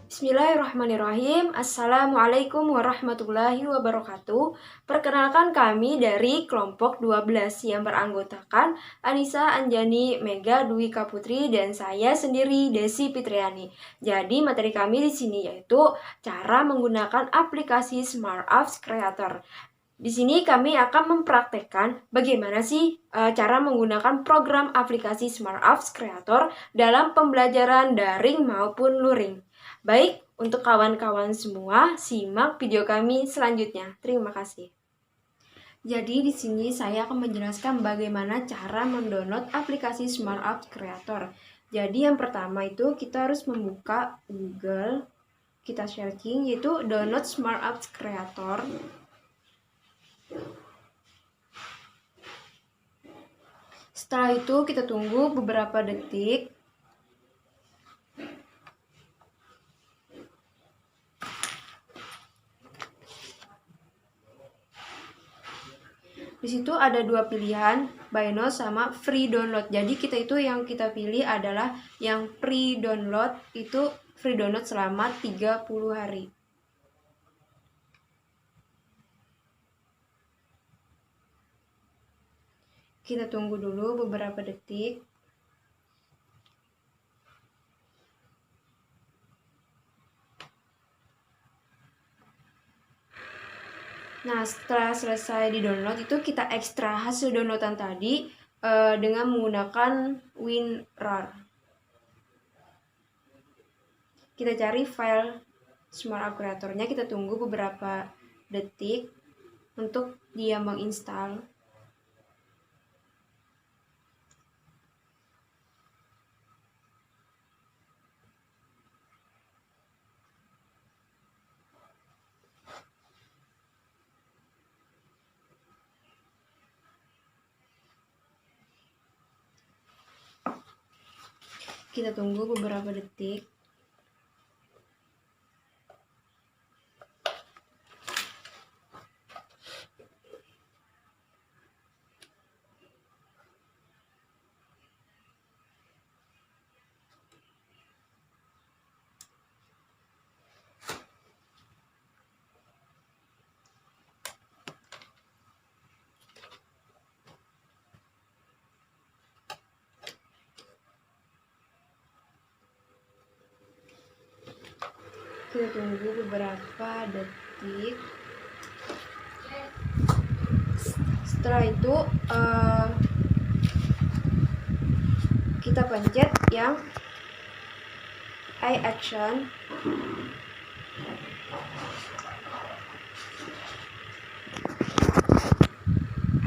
Bismillahirrahmanirrahim. Assalamualaikum warahmatullahi wabarakatuh. Perkenalkan kami dari kelompok 12 yang beranggotakan Anissa Anjani, Mega Dwi Kaputri, dan saya sendiri Desi Fitriani. Jadi materi kami di sini yaitu cara menggunakan aplikasi Smart Apps Creator. Di sini kami akan mempraktekkan bagaimana sih cara menggunakan program aplikasi Smart Apps Creator dalam pembelajaran daring maupun luring. Baik, untuk kawan-kawan semua, simak video kami selanjutnya. Terima kasih. Jadi di sini saya akan menjelaskan bagaimana cara mendownload aplikasi Smart Apps Creator. Jadi yang pertama itu kita harus membuka Google, kita searching yaitu download Smart Apps Creator. Setelah itu kita tunggu beberapa detik. Di situ ada dua pilihan, buy now sama free download. Jadi kita itu yang kita pilih adalah yang free download, itu free download selama 30 hari. Kita tunggu dulu beberapa detik. Nah, setelah selesai di-download itu kita ekstra hasil downloadan tadi dengan menggunakan WinRAR. Kita cari file Smart Apps Creator-nya, kita tunggu beberapa detik untuk dia menginstal. Kita tunggu beberapa detik. Kita tunggu beberapa detik. Setelah itu kita pencet yang I action.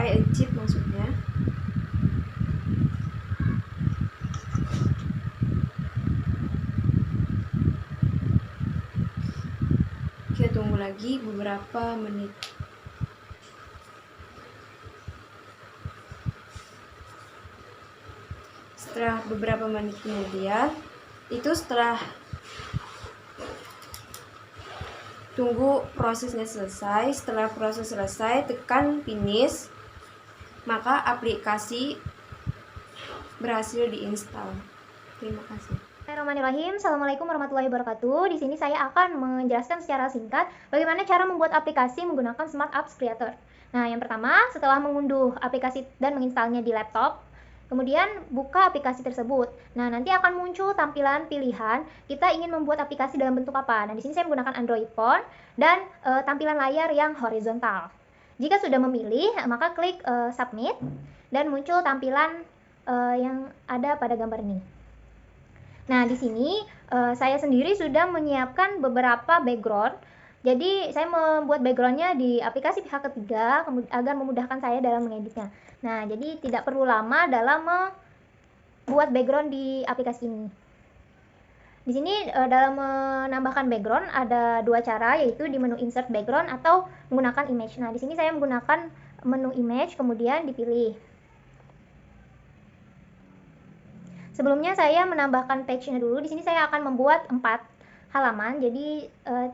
I achieve maksudnya. Kita tunggu lagi beberapa menit. Setelah beberapa menit kemudian, itu setelah tunggu prosesnya selesai. Setelah proses selesai, tekan finish, maka aplikasi berhasil diinstal. Terima kasih. Bismillahirrahmanirrahim. Assalamualaikum warahmatullahi wabarakatuh. Di sini saya akan menjelaskan secara singkat bagaimana cara membuat aplikasi menggunakan Smart Apps Creator. Nah, yang pertama, setelah mengunduh aplikasi dan menginstalnya di laptop, kemudian buka aplikasi tersebut. Nah, nanti akan muncul tampilan pilihan kita ingin membuat aplikasi dalam bentuk apa. Nah, di sini saya menggunakan Android phone dan tampilan layar yang horizontal. Jika sudah memilih, maka klik submit dan muncul tampilan yang ada pada gambar ini. Nah, di sini saya sendiri sudah menyiapkan beberapa background. Jadi, saya membuat backgroundnya di aplikasi pihak ketiga agar memudahkan saya dalam mengeditnya. Nah, jadi tidak perlu lama dalam membuat background di aplikasi ini. Di sini dalam menambahkan background ada dua cara, yaitu di menu insert background atau menggunakan image. Nah, di sini saya menggunakan menu image, kemudian dipilih. Sebelumnya saya menambahkan page-nya dulu. Di sini saya akan membuat 4 halaman. Jadi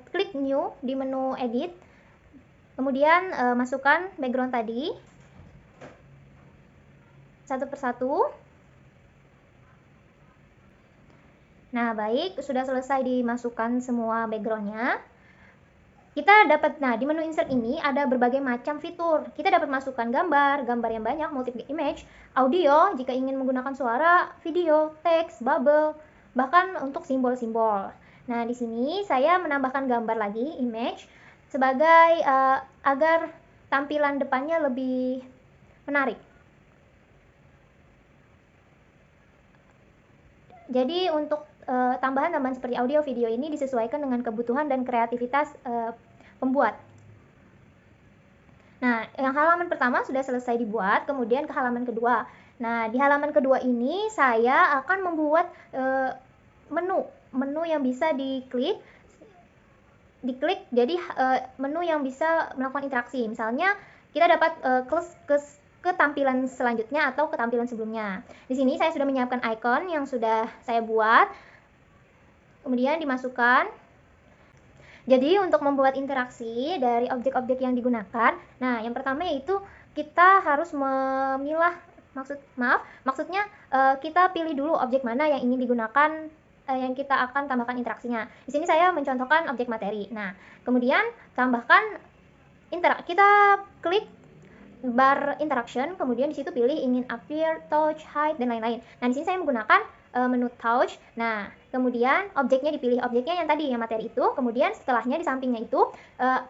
klik new di menu edit. Kemudian masukkan background tadi satu persatu. Nah, baik, sudah selesai dimasukkan semua backgroundnya. Kita dapat, nah di menu insert ini ada berbagai macam fitur. Kita dapat masukkan gambar yang banyak, multiple image, audio jika ingin menggunakan suara, video, teks, bubble, bahkan untuk simbol-simbol. Nah, di sini saya menambahkan gambar lagi, image, sebagai agar tampilan depannya lebih menarik. Jadi untuk tambahan-tambahan seperti audio, video ini disesuaikan dengan kebutuhan dan kreativitas pembuat. Nah, yang halaman pertama sudah selesai dibuat, kemudian ke halaman kedua. Nah, di halaman kedua ini saya akan membuat menu yang bisa diklik. Jadi menu yang bisa melakukan interaksi. Misalnya kita dapat ke tampilan selanjutnya atau ke tampilan sebelumnya. Di sini saya sudah menyiapkan icon yang sudah saya buat. Kemudian dimasukkan. Jadi untuk membuat interaksi dari objek-objek yang digunakan, nah yang pertama yaitu kita harus memilah, maksudnya kita pilih dulu objek mana yang ingin digunakan, yang kita akan tambahkan interaksinya. Di sini saya mencontohkan objek materi. Nah, kemudian tambahkan kita klik bar interaction, kemudian di situ pilih ingin appear, touch, hide, dan lain-lain. Nah, di sini saya menggunakan menu touch. Nah, kemudian objeknya dipilih, objeknya yang tadi yang materi itu, kemudian setelahnya di sampingnya itu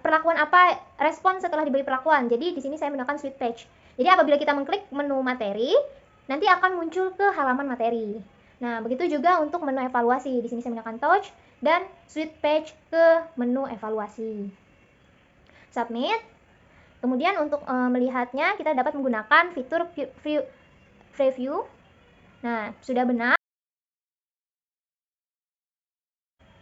perlakuan apa, respon setelah diberi perlakuan. Jadi di sini saya menggunakan sweet page. Jadi apabila kita mengklik menu materi, nanti akan muncul ke halaman materi. Nah, begitu juga untuk menu evaluasi. Di sini saya menggunakan touch dan sweet page ke menu evaluasi. Submit. Kemudian untuk melihatnya kita dapat menggunakan fitur preview. Nah, sudah benar.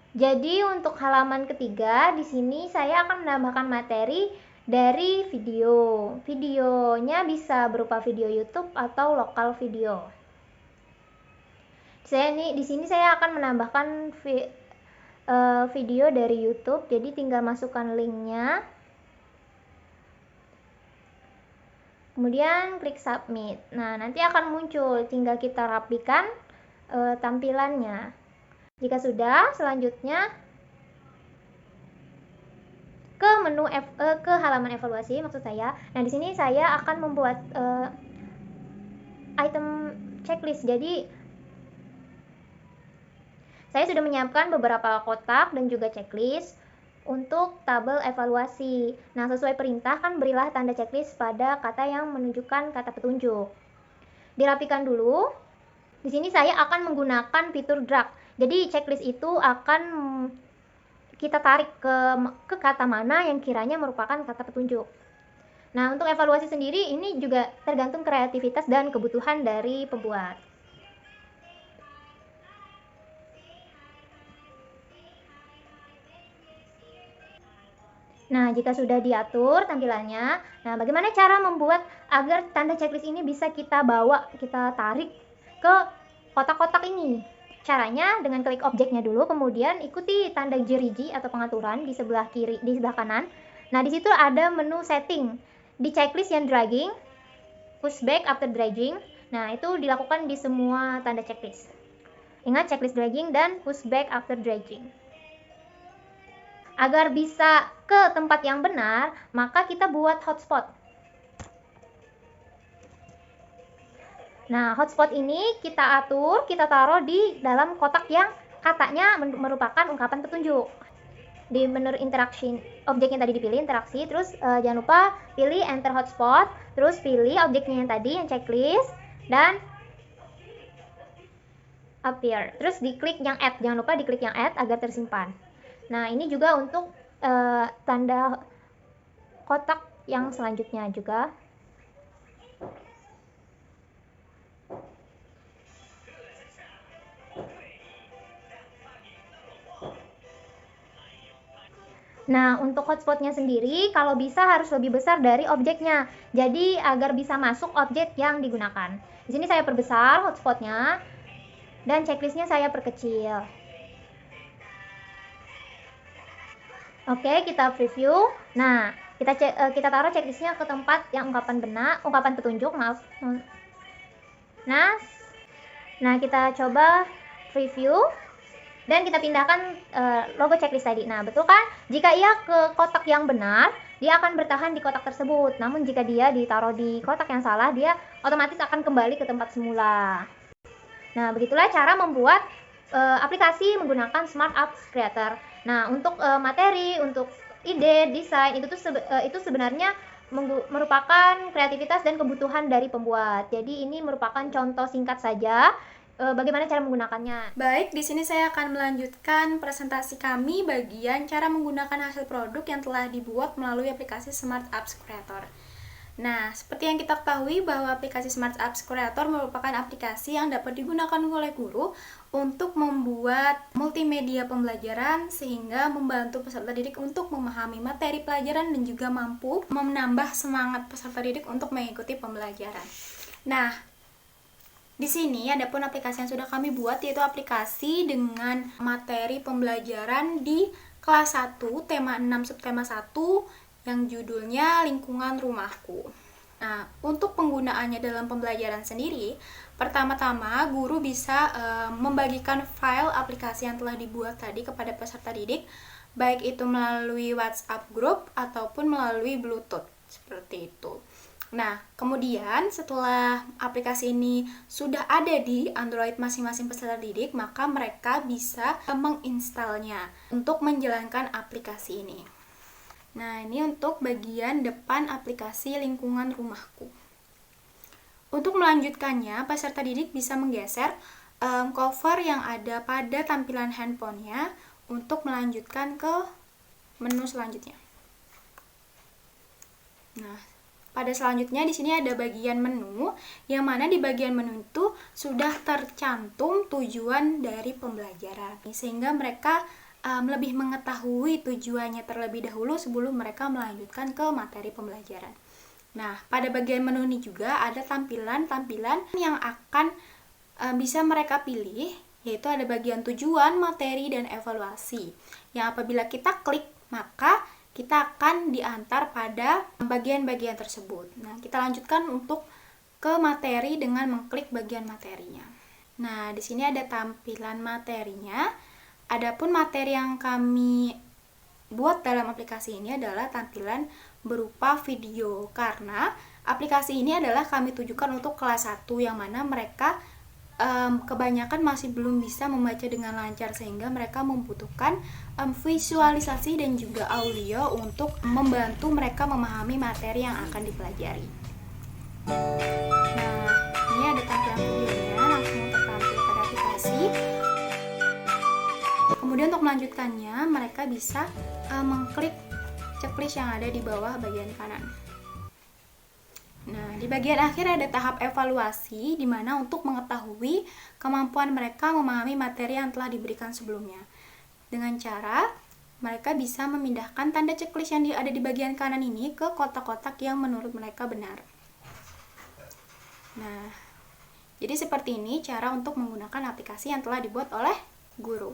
Jadi untuk halaman ketiga di sini saya akan menambahkan materi dari video. Videonya bisa berupa video YouTube atau lokal video. Di sini saya akan menambahkan video dari YouTube. Jadi tinggal masukkan linknya. Kemudian klik submit. Nah, nanti akan muncul, tinggal kita rapikan tampilannya. Jika sudah, selanjutnya ke menu ke halaman evaluasi maksud saya. Nah, di sini saya akan membuat item checklist. Jadi saya sudah menyiapkan beberapa kotak dan juga checklist untuk tabel evaluasi. Nah, sesuai perintah kan berilah tanda checklist pada kata yang menunjukkan kata petunjuk. Dirapikan dulu. Di sini saya akan menggunakan fitur drag. Jadi checklist itu akan kita tarik ke kata mana yang kiranya merupakan kata petunjuk. Nah, untuk evaluasi sendiri ini juga tergantung kreativitas dan kebutuhan dari pembuat. Nah, jika sudah diatur tampilannya, nah bagaimana cara membuat agar tanda checklist ini bisa kita bawa, kita tarik ke kotak-kotak ini? Caranya dengan klik objeknya dulu, kemudian ikuti tanda jeriji atau pengaturan di sebelah kiri, di sebelah kanan. Nah, di situ ada menu setting. Di checklist yang dragging, push back after dragging. Nah, itu dilakukan di semua tanda checklist. Ingat checklist dragging dan push back after dragging. Agar bisa ke tempat yang benar, maka kita buat hotspot. Nah, hotspot ini kita atur, kita taruh di dalam kotak yang katanya merupakan ungkapan petunjuk. Di menu interaksi, objek yang tadi dipilih interaksi, terus jangan lupa pilih enter hotspot, terus pilih objeknya yang tadi yang checklist dan appear. Terus diklik yang add, jangan lupa diklik yang add agar tersimpan. Nah, ini juga untuk tanda kotak yang selanjutnya juga. Nah, untuk hotspotnya sendiri kalau bisa harus lebih besar dari objeknya. Jadi agar bisa masuk objek yang digunakan. Di sini saya perbesar hotspotnya dan checklistnya saya perkecil. Oke, kita preview. Nah, kita taruh checklistnya ke tempat yang ungkapan petunjuk, maaf. Nah, kita coba preview. dan kita pindahkan logo checklist tadi. Nah, betul kan? Jika ia ke kotak yang benar, dia akan bertahan di kotak tersebut. Namun jika dia ditaruh di kotak yang salah, dia otomatis akan kembali ke tempat semula. Nah, begitulah cara membuat aplikasi menggunakan Smart Apps Creator. Nah, untuk materi, untuk ide, desain, itu sebenarnya merupakan kreativitas dan kebutuhan dari pembuat. Jadi ini merupakan contoh singkat saja bagaimana cara menggunakannya. Baik, di sini saya akan melanjutkan presentasi kami bagian cara menggunakan hasil produk yang telah dibuat melalui aplikasi Smart Apps Creator. Nah, seperti yang kita ketahui bahwa aplikasi Smart Apps Creator merupakan aplikasi yang dapat digunakan oleh guru untuk membuat multimedia pembelajaran sehingga membantu peserta didik untuk memahami materi pelajaran dan juga mampu menambah semangat peserta didik untuk mengikuti pembelajaran. Nah, di sini adapun aplikasi yang sudah kami buat yaitu aplikasi dengan materi pembelajaran di kelas 1, tema 6 subtema 1 yang judulnya Lingkungan Rumahku. Nah, untuk penggunaannya dalam pembelajaran sendiri, pertama-tama guru bisa membagikan file aplikasi yang telah dibuat tadi kepada peserta didik, baik itu melalui WhatsApp group ataupun melalui Bluetooth, seperti itu. Nah, kemudian setelah aplikasi ini sudah ada di Android masing-masing peserta didik, maka mereka bisa menginstalnya untuk menjalankan aplikasi ini. Nah, ini untuk bagian depan aplikasi Lingkungan Rumahku. Untuk melanjutkannya, peserta didik bisa menggeser cover yang ada pada tampilan handphonenya untuk melanjutkan ke menu selanjutnya. Nah, pada selanjutnya di sini ada bagian menu, yang mana di bagian menu itu sudah tercantum tujuan dari pembelajaran, sehingga mereka lebih mengetahui tujuannya terlebih dahulu sebelum mereka melanjutkan ke materi pembelajaran. Nah, pada bagian menu ini juga ada tampilan-tampilan yang akan bisa mereka pilih, yaitu ada bagian tujuan, materi, dan evaluasi. Yang apabila kita klik, maka kita akan diantar pada bagian-bagian tersebut. Nah, kita lanjutkan untuk ke materi dengan mengklik bagian materinya. Nah, di sini ada tampilan materinya. Adapun materi yang kami buat dalam aplikasi ini adalah tampilan berupa video, karena aplikasi ini adalah kami tujukan untuk kelas 1 yang mana mereka kebanyakan masih belum bisa membaca dengan lancar, sehingga mereka membutuhkan visualisasi dan juga audio untuk membantu mereka memahami materi yang akan dipelajari. Nah, ini ada tampilan videonya langsung tertampil pada aplikasi. Kemudian untuk melanjutkannya, mereka bisa mengklik checklist yang ada di bawah bagian kanan. Nah, di bagian akhir ada tahap evaluasi, di mana untuk mengetahui kemampuan mereka memahami materi yang telah diberikan sebelumnya. Dengan cara, mereka bisa memindahkan tanda checklist yang ada di bagian kanan ini ke kotak-kotak yang menurut mereka benar. Nah, jadi seperti ini cara untuk menggunakan aplikasi yang telah dibuat oleh guru.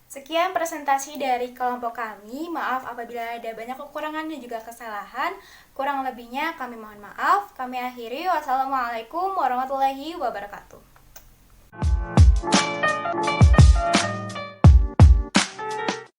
Sekian presentasi dari kelompok kami. Maaf apabila ada banyak kekurangan dan juga kesalahan. Kurang lebihnya kami mohon maaf. Kami akhiri. Wassalamualaikum warahmatullahi wabarakatuh.